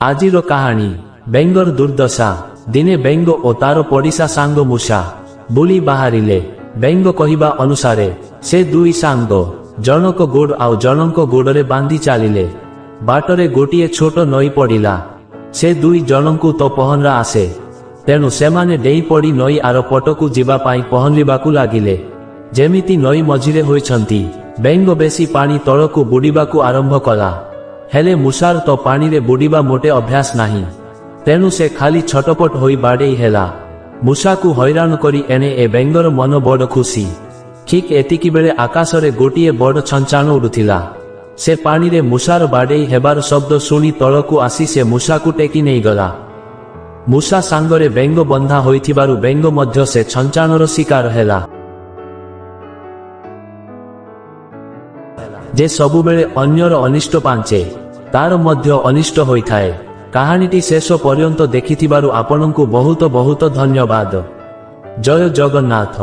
ଆଜିର କାହାଣୀ ବେଙ୍ଗର ଦୁର୍ଦ୍ଦଶା। ଦିନେ ବେଙ୍ଗ ଓ ତାର ପଡ଼ିଶା ସାଙ୍ଗ ମୂଷା ବୁଲି ବାହାରିଲେ। ବେଙ୍ଗ କହିବା ଅନୁସାରେ ସେ ଦୁଇ ସାଙ୍ଗ ଜଣକ ଗୋଡ଼ ଆଉ ଜଣଙ୍କ ଗୋଡ଼ରେ ବାନ୍ଧି ଚାଲିଲେ। ବାଟରେ ଗୋଟିଏ ଛୋଟ ନଈ ପଡ଼ିଲା। ସେ ଦୁଇ ଜଣଙ୍କୁ ତ ପହଁରା ଆସେ, ତେଣୁ ସେମାନେ ଡେଇଁ ପଡ଼ି ନଈ ଆର ପଟକୁ ଯିବା ପାଇଁ ପହଁରିବାକୁ ଲାଗିଲେ। ଯେମିତି ନଈ ମଝିରେ ହୋଇଛନ୍ତି, ବେଙ୍ଗ ବେଶୀ ପାଣି ତଳକୁ ବୁଡ଼ିବାକୁ ଆରମ୍ଭ କଲା। ହେଲେ ମୂଷାର ତ ପାଣିରେ ବୁଡ଼ିବା ମୋଟେ ଅଭ୍ୟାସ ନାହିଁ, ତେଣୁ ସେ ଖାଲି ଛଟପଟ ହୋଇ ବାଡ଼େଇ ହେଲା। ମୂଷାକୁ ହଇରାଣ କରି ଏଣେ ଏ ବେଙ୍ଗର ମନ ବଡ଼ ଖୁସି। ଠିକ୍ ଏତିକିବେଳେ ଆକାଶରେ ଗୋଟିଏ ବଡ଼ ଛଞ୍ଚାଣ ଉଡ଼ୁଥିଲା। ସେ ପାଣିରେ ମୂଷାର ବାଡ଼େଇ ହେବାର ଶବ୍ଦ ଶୁଣି ତଳକୁ ଆସି ସେ ମୂଷାକୁ ଟେକି ନେଇଗଲା। ମୂଷା ସାଙ୍ଗରେ ବେଙ୍ଗ ବନ୍ଧା ହୋଇଥିବାରୁ ବେଙ୍ଗ ମଧ୍ୟ ସେ ଛଞ୍ଚାଣର ଶିକାର ହେଲା। ଯେ ସବୁବେଳେ ଅନ୍ୟର ଅନିଷ୍ଟ ପାଞ୍ଚେ, ତାର ମଧ୍ୟ ଅନିଷ୍ଟ ହୋଇଥାଏ। କାହାଣୀଟି ଶେଷ ପର୍ଯ୍ୟନ୍ତ ଦେଖିଥିବାରୁ ଆପଣଙ୍କୁ ବହୁତ ବହୁତ ଧନ୍ୟବାଦ। ଜୟ ଜଗନ୍ନାଥ।